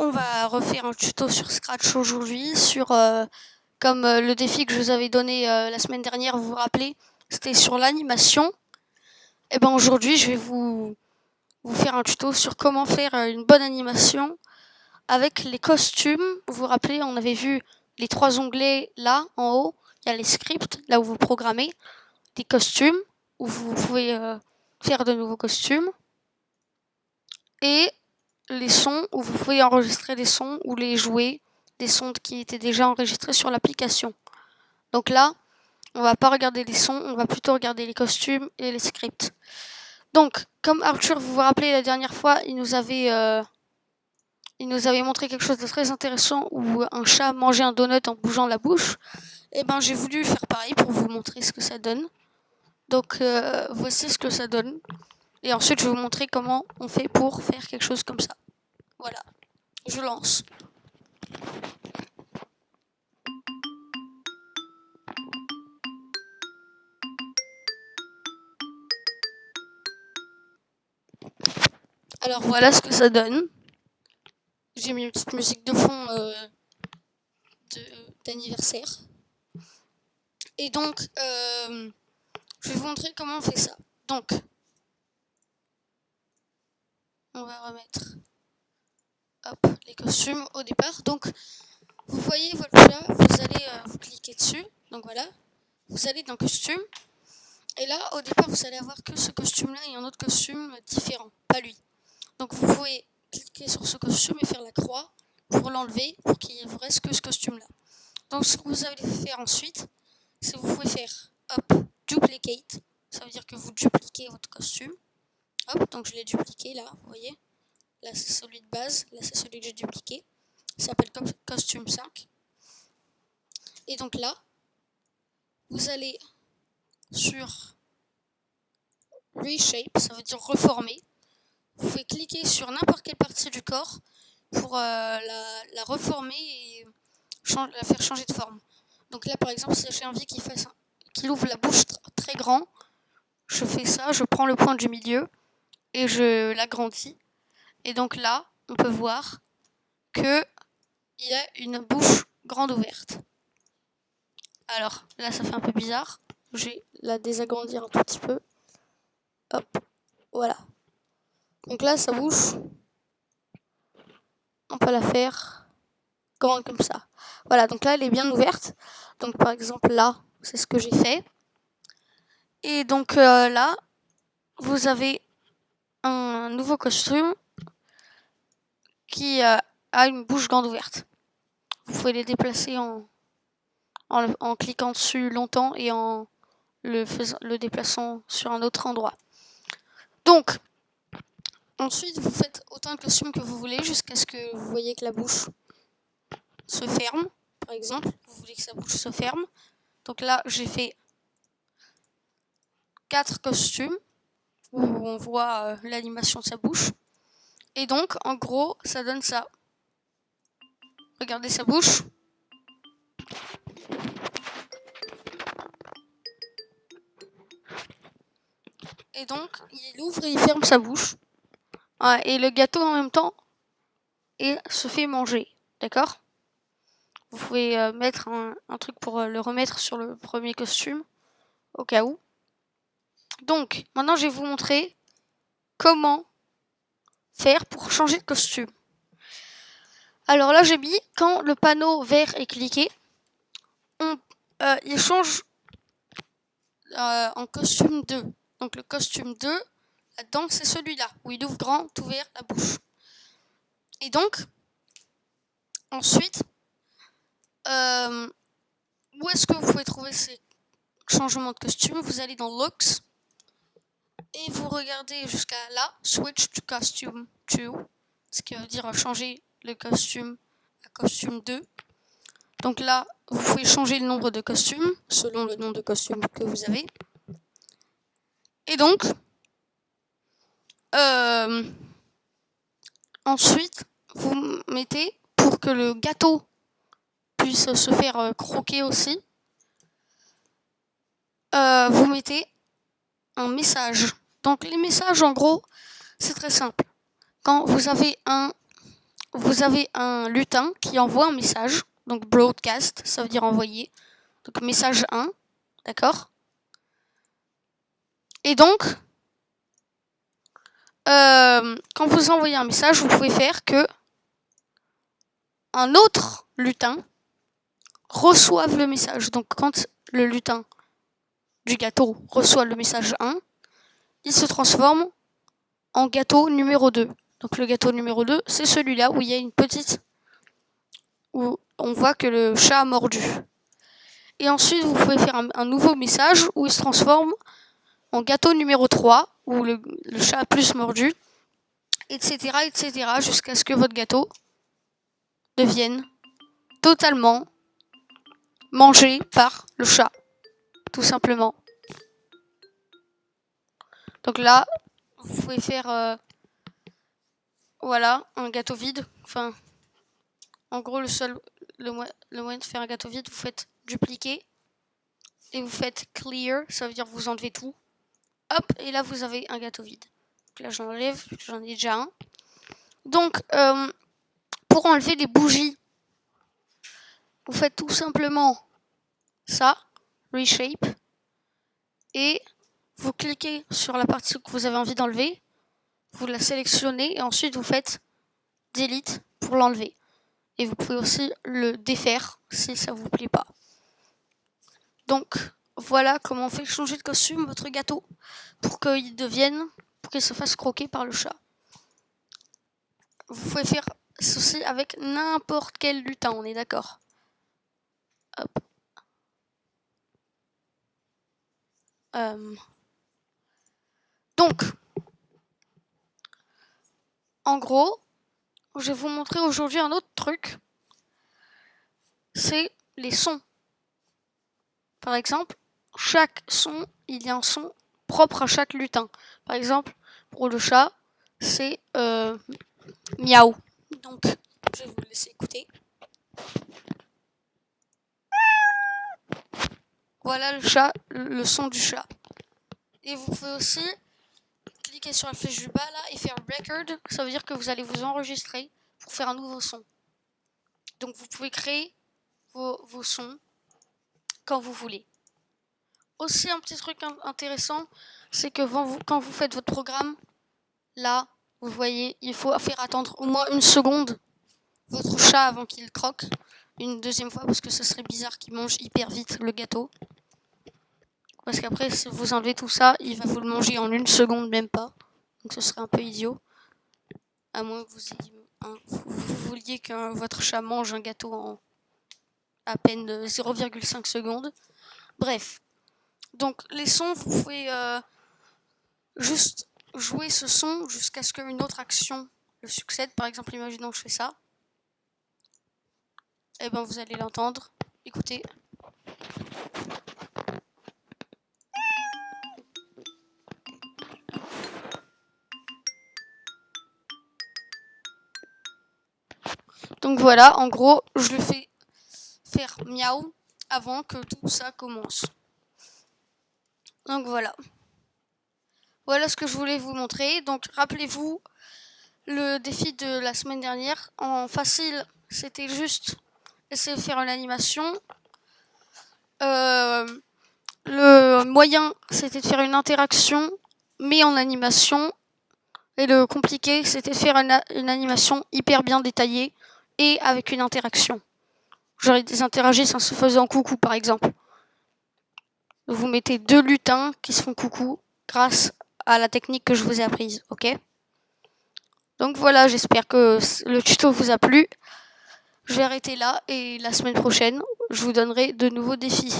On va refaire un tuto sur Scratch aujourd'hui, comme le défi que je vous avais donné la semaine dernière, vous vous rappelez, c'était sur l'animation. Et ben aujourd'hui, je vais vous faire un tuto sur comment faire une bonne animation avec les costumes. Vous vous rappelez, on avait vu les 3 onglets là, en haut. Il y a les scripts, là où vous programmez, des costumes, où vous pouvez faire de nouveaux costumes. Et les sons, où vous pouvez enregistrer des sons ou les jouer, des sons qui étaient déjà enregistrés sur l'application. Donc là, on va pas regarder les sons, on va plutôt regarder les costumes et les scripts. Donc, comme Arthur, vous vous rappelez la dernière fois, il nous avait montré quelque chose de très intéressant où un chat mangeait un donut en bougeant la bouche. Et ben, j'ai voulu faire pareil pour vous montrer ce que ça donne. Donc, voici ce que ça donne. Et ensuite, je vais vous montrer comment on fait pour faire quelque chose comme ça. Voilà, je lance. Alors voilà ce que ça donne. J'ai mis une petite musique de fond d'anniversaire. Et donc, je vais vous montrer comment on fait ça. Donc, on va remettre les costumes au départ. Donc, vous voyez votre chat, vous allez vous cliquer dessus. Donc voilà, vous allez dans costume. Et là, au départ, vous allez avoir que ce costume-là et un autre costume différent, pas lui. Donc, vous pouvez cliquer sur ce costume et faire la croix pour l'enlever, pour qu'il vous reste que ce costume-là. Donc, ce que vous allez faire ensuite, c'est que vous pouvez faire duplicate. Ça veut dire que vous dupliquez votre costume. Hop, donc je l'ai dupliqué là, vous voyez. Là, c'est celui de base. Là, c'est celui que j'ai dupliqué. Il s'appelle costume 5. Et donc là, vous allez sur Reshape, ça veut dire reformer. Vous pouvez cliquer sur n'importe quelle partie du corps pour la reformer et la faire changer de forme. Donc là, par exemple, si j'ai envie qu'il ouvre la bouche très grand, je fais ça, je prends le point du milieu et je l'agrandis. Et donc là, on peut voir qu'il y a une bouche grande ouverte. Alors, là, ça fait un peu bizarre. Je vais la désagrandir un tout petit peu. Hop, voilà. Donc là, sa bouche, on peut la faire grande comme ça. Voilà, donc là, elle est bien ouverte. Donc, par exemple, là, c'est ce que j'ai fait. Et donc là, vous avez un nouveau costume qui a une bouche grande ouverte. Vous pouvez les déplacer en cliquant dessus longtemps et en le déplaçant sur un autre endroit. Donc, ensuite, vous faites autant de costumes que vous voulez jusqu'à ce que vous voyez que la bouche se ferme. Par exemple, vous voulez que sa bouche se ferme. Donc là, j'ai fait 4 costumes où on voit l'animation de sa bouche. Et donc, en gros, ça donne ça. Regardez sa bouche. Et donc, il ouvre et il ferme sa bouche. Et le gâteau en même temps se fait manger. D'accord ? Vous pouvez mettre un truc pour le remettre sur le premier costume, au cas où. Donc, maintenant, je vais vous montrer comment faire pour changer de costume. Alors là, j'ai mis, quand le panneau vert est cliqué, il change en costume 2. Donc le costume 2, là-dedans, c'est celui-là, où il ouvre grand ouvert la bouche. Et donc, ensuite, où est-ce que vous pouvez trouver ces changements de costume? Vous allez dans Looks et vous regardez jusqu'à là, Switch to Costume 2, ce qui veut dire changer le costume à costume 2. Donc là, vous pouvez changer le nombre de costumes selon le nombre de costumes que vous avez. Et donc, ensuite, vous mettez, pour que le gâteau puisse se faire croquer aussi, vous mettez un message. Donc les messages, en gros, c'est très simple. Quand vous avez un vous avez un lutin qui envoie un message. Donc broadcast, ça veut dire envoyer. Donc message 1, d'accord? Et donc, quand vous envoyez un message, vous pouvez faire que un autre lutin reçoive le message. Donc quand le lutin du gâteau reçoit le message 1, il se transforme en gâteau numéro 2. Donc le gâteau numéro 2, c'est celui-là où il y a une petite... où on voit que le chat a mordu. Et ensuite, vous pouvez faire un nouveau message où il se transforme en gâteau numéro 3, où le chat a plus mordu, etc., etc., jusqu'à ce que votre gâteau devienne totalement mangé par le chat, tout simplement. Donc là, vous pouvez faire voilà, un gâteau vide. Enfin, en gros, le moyen de faire un gâteau vide, vous faites dupliquer et vous faites clear, ça veut dire vous enlevez tout. Hop, et là vous avez un gâteau vide. Donc là j'enlève, j'en ai déjà un. Donc pour enlever les bougies, vous faites tout simplement ça, reshape, et vous cliquez sur la partie que vous avez envie d'enlever, vous la sélectionnez et ensuite vous faites delete pour l'enlever. Et vous pouvez aussi le défaire si ça vous plaît pas. Donc voilà comment on fait changer de costume votre gâteau pour qu'il se fasse croquer par le chat. Vous pouvez faire ceci avec n'importe quel lutin, on est d'accord. Hop. Donc, en gros, je vais vous montrer aujourd'hui un autre truc. C'est les sons. Par exemple, chaque son, il y a un son propre à chaque lutin. Par exemple, pour le chat, c'est miaou. Donc, je vais vous laisser écouter. Voilà le chat, le son du chat. Et vous pouvez aussi cliquer sur la flèche du bas là et faire record. Ça veut dire que vous allez vous enregistrer pour faire un nouveau son. Donc vous pouvez créer vos sons quand vous voulez. Aussi un petit truc intéressant, c'est que quand vous faites votre programme, là, vous voyez, il faut faire attendre au moins une seconde votre chat avant qu'il croque une deuxième fois, parce que ce serait bizarre qu'il mange hyper vite le gâteau. Parce qu'après, si vous enlevez tout ça, il va vous le manger en une seconde, même pas. Donc ce serait un peu idiot. À moins que vous vouliez que votre chat mange un gâteau en à peine 0,5 secondes. Bref. Donc les sons, vous pouvez juste jouer ce son jusqu'à ce qu'une autre action le succède. Par exemple, imaginons que je fais ça. Et ben vous allez l'entendre. Écoutez. Donc voilà, en gros, je le fais faire miaou avant que tout ça commence. Donc voilà. Voilà ce que je voulais vous montrer. Donc rappelez-vous le défi de la semaine dernière. En facile, c'était juste essayer de faire une animation. Le moyen, c'était de faire une interaction, mais en animation. Et le compliqué, c'était de faire une animation hyper bien détaillée et avec une interaction. Genre, ils interagissent en se faisant coucou, par exemple. Vous mettez 2 lutins qui se font coucou grâce à la technique que je vous ai apprise, ok? Donc voilà, j'espère que le tuto vous a plu. Je vais arrêter là et la semaine prochaine, je vous donnerai de nouveaux défis.